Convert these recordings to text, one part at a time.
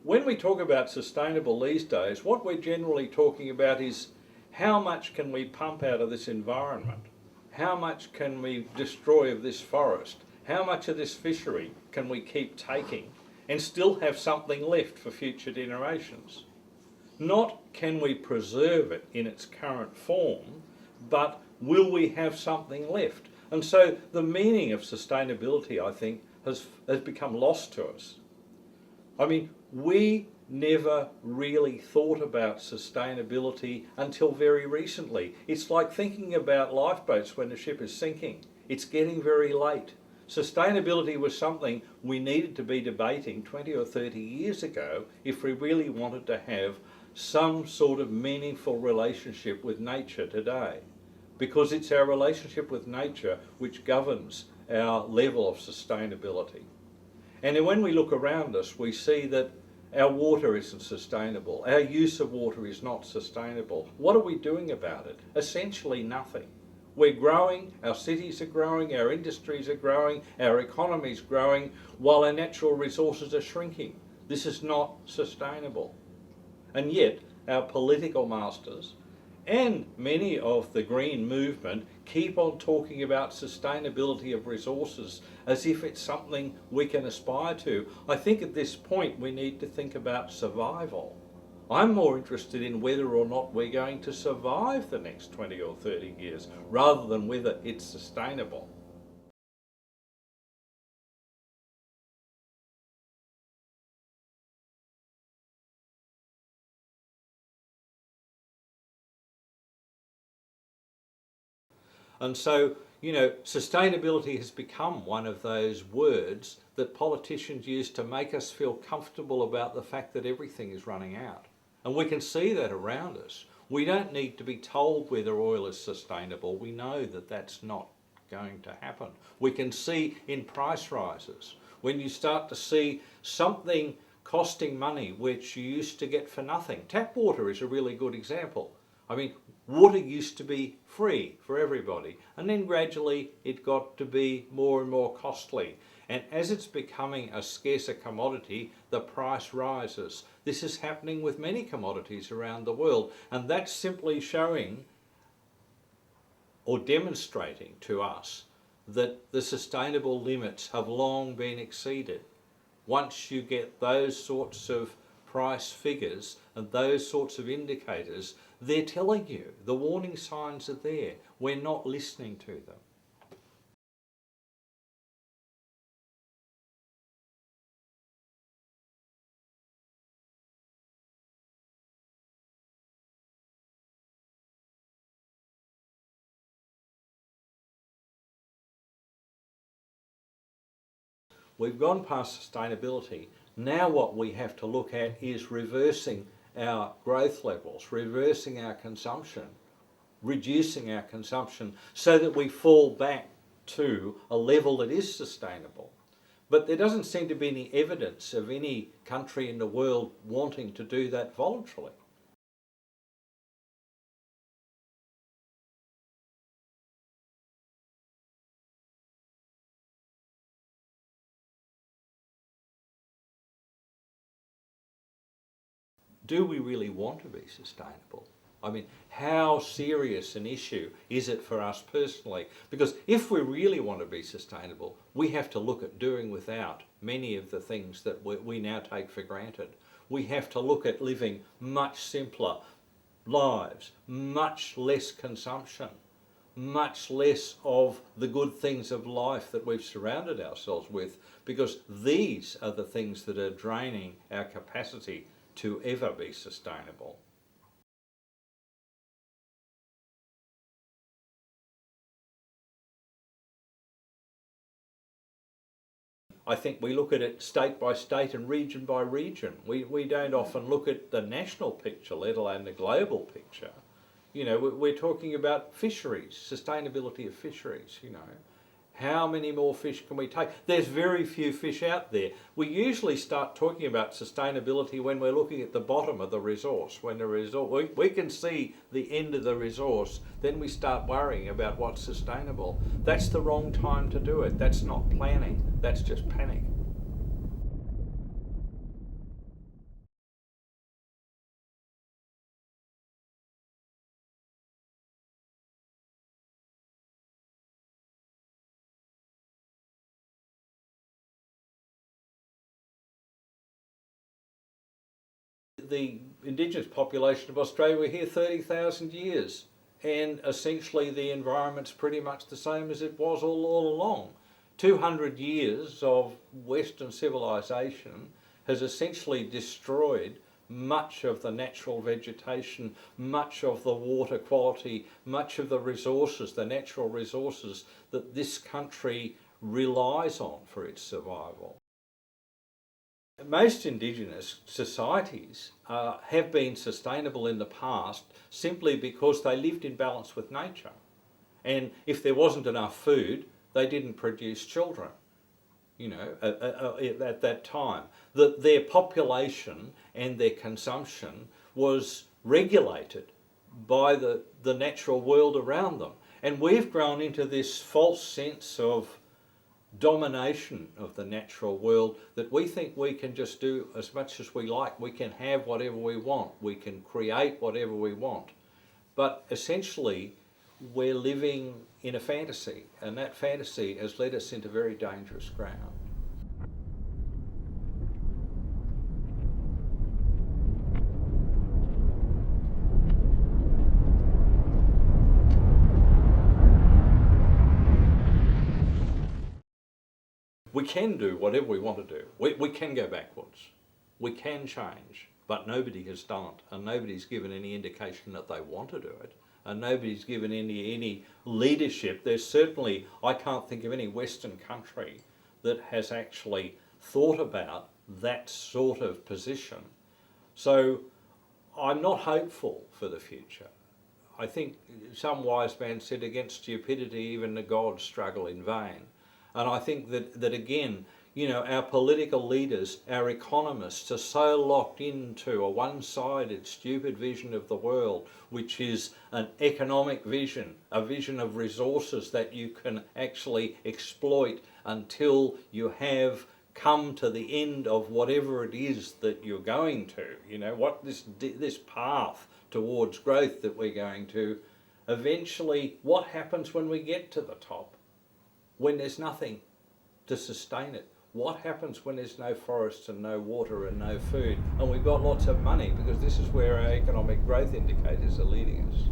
when we talk about sustainable these days, what we're generally talking about is how much can we pump out of this environment? How much can we destroy of this forest? How much of this fishery can we keep taking and still have something left for future generations? Not can we preserve it in its current form, but will we have something left? And so the meaning of sustainability, I think, has become lost to us. I mean, we never really thought about sustainability until very recently. It's like thinking about lifeboats when the ship is sinking. It's getting very late. Sustainability was something we needed to be debating 20 or 30 years ago if we really wanted to have some sort of meaningful relationship with nature today. Because it's our relationship with nature which governs our level of sustainability. And when we look around us, we see that our water isn't sustainable. Our use of water is not sustainable. What are we doing about it? Essentially nothing. We're growing, our cities are growing, our industries are growing, our economy's growing, while our natural resources are shrinking. This is not sustainable. And yet, our political masters and many of the green movement keep on talking about sustainability of resources as if it's something we can aspire to. I think at this point we need to think about survival. I'm more interested in whether or not we're going to survive the next 20 or 30 years rather than whether it's sustainable. And so, sustainability has become one of those words that politicians use to make us feel comfortable about the fact that everything is running out. And we can see that around us. We don't need to be told whether oil is sustainable. We know that that's not going to happen. We can see in price rises. When you start to see something costing money which you used to get for nothing. Tap water is a really good example. I mean, water used to be free for everybody, and then gradually it got to be more and more costly. And as it's becoming a scarcer commodity, the price rises. This is happening with many commodities around the world, and that's simply showing or demonstrating to us that the sustainable limits have long been exceeded. Once you get those sorts of price figures and those sorts of indicators, they're telling you, the warning signs are there. We're not listening to them. We've gone past sustainability. Now what we have to look at is reversing our growth levels, reversing our consumption, reducing our consumption so that we fall back to a level that is sustainable. But there doesn't seem to be any evidence of any country in the world wanting to do that voluntarily. Do we really want to be sustainable? I mean, how serious an issue is it for us personally? Because if we really want to be sustainable, we have to look at doing without many of the things that we now take for granted. We have to look at living much simpler lives, much less consumption, much less of the good things of life that we've surrounded ourselves with, because these are the things that are draining our capacity to ever be sustainable. I think we look at it state by state and region by region. We don't often look at the national picture, let alone the global picture. We're talking about fisheries, sustainability of fisheries, How many more fish can we take? There's very few fish out there. We usually start talking about sustainability when we're looking at the bottom of the resource. When we can see the end of the resource, then we start worrying about what's sustainable. That's the wrong time to do it. That's not planning. That's just panic. the indigenous population of Australia were here 30,000 years, and essentially the environment's pretty much the same as it was all along. 200 years of Western civilization has essentially destroyed much of the natural vegetation, much of the water quality, much of the resources, the natural resources that this country relies on for its survival. Most Indigenous societies have been sustainable in the past simply because they lived in balance with nature. And if there wasn't enough food, they didn't produce children, you know, at that time. That their population and their consumption was regulated by the natural world around them. And we've grown into this false sense of domination of the natural world, that we think we can just do as much as we like, we can have whatever we want, we can create whatever we want. But essentially we're living in a fantasy, and that fantasy has led us into very dangerous ground. We can do whatever we want to do. We can go backwards. We can change, but nobody has done it, and nobody's given any indication that they want to do it, and nobody's given any leadership. There's certainly, I can't think of any Western country that has actually thought about that sort of position. So I'm not hopeful for the future. I think some wise man said, against stupidity even the gods struggle in vain. And I think that again, you know, our political leaders, our economists are so locked into a one-sided, stupid vision of the world, which is an economic vision, a vision of resources that you can actually exploit until you have come to the end of whatever it is that you're going to. You know, what this path towards growth that we're going to, eventually what happens when we get to the top? When there's nothing to sustain it? What happens when there's no forests and no water and no food, and we've got lots of money? Because this is where our economic growth indicators are leading us.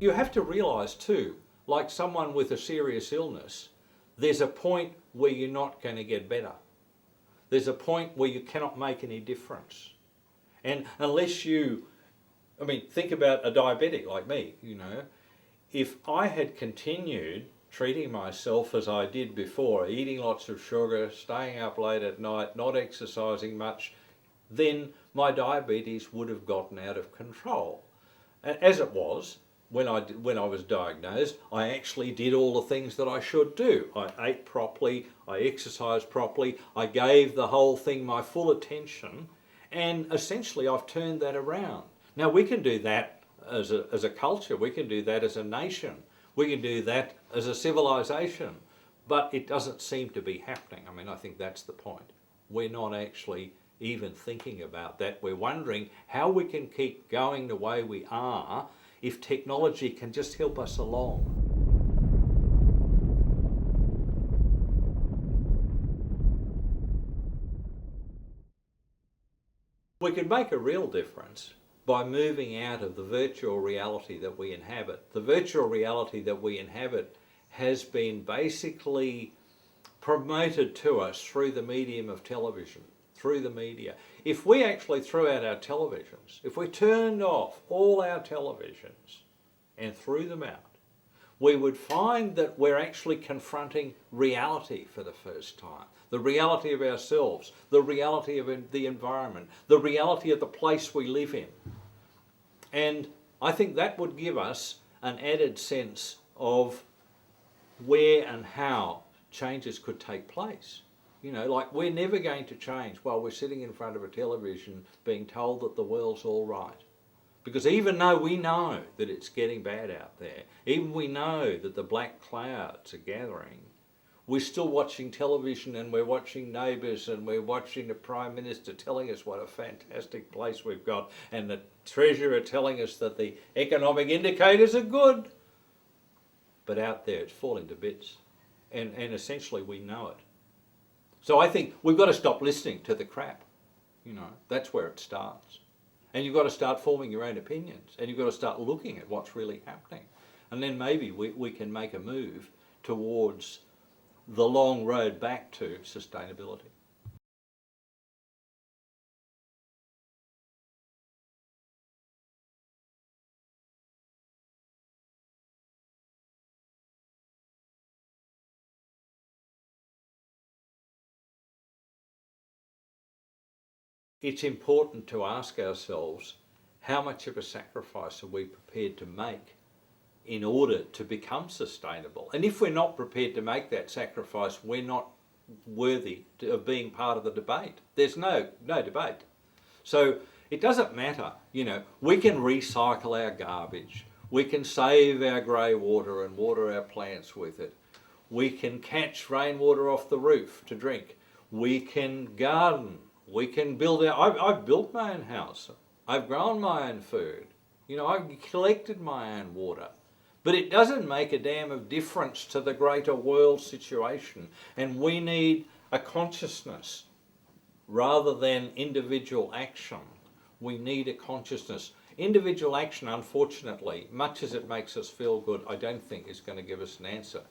You have to realise too, like someone with a serious illness, there's a point where you're not going to get better. There's a point where you cannot make any difference. And unless you, I mean, think about a diabetic like me, you know. If I had continued treating myself as I did before, eating lots of sugar, staying up late at night, not exercising much, then my diabetes would have gotten out of control. And as it was, when I was diagnosed, I actually did all the things that I should do. I ate properly, I exercised properly, I gave the whole thing my full attention, and essentially I've turned that around. Now we can do that as a culture, we can do that as a nation, we can do that as a civilization, but it doesn't seem to be happening. I mean, I think that's the point. We're not actually even thinking about that. We're wondering how we can keep going the way we are if technology can just help us along. We could make a real difference by moving out of the virtual reality that we inhabit. The virtual reality that we inhabit has been basically promoted to us through the medium of television, through the media. If we actually threw out our televisions, if we turned off all our televisions and threw them out, we would find that we're actually confronting reality for the first time. The reality of ourselves, the reality of the environment, the reality of the place we live in. And I think that would give us an added sense of where and how changes could take place. You know, like, we're never going to change while we're sitting in front of a television being told that the world's all right. Because even though we know that it's getting bad out there, even we know that the black clouds are gathering, we're still watching television and we're watching Neighbours and we're watching the Prime Minister telling us what a fantastic place we've got and the Treasurer telling us that the economic indicators are good. But out there it's falling to bits and essentially we know it. So I think we've got to stop listening to the crap. You know, that's where it starts. And you've got to start forming your own opinions and you've got to start looking at what's really happening. And then maybe we can make a move towards the long road back to sustainability. It's important to ask ourselves, how much of a sacrifice are we prepared to make in order to become sustainable? And if we're not prepared to make that sacrifice, we're not worthy of being part of the debate. There's no debate. So it doesn't matter, you know, we can recycle our garbage, we can save our grey water and water our plants with it, we can catch rainwater off the roof to drink, we can garden, we can build I've built my own house, I've grown my own food, you know, I've collected my own water. But it doesn't make a damn of difference to the greater world situation. And we need a consciousness rather than individual action. We need a consciousness. Individual action, unfortunately, much as it makes us feel good, I don't think is going to give us an answer.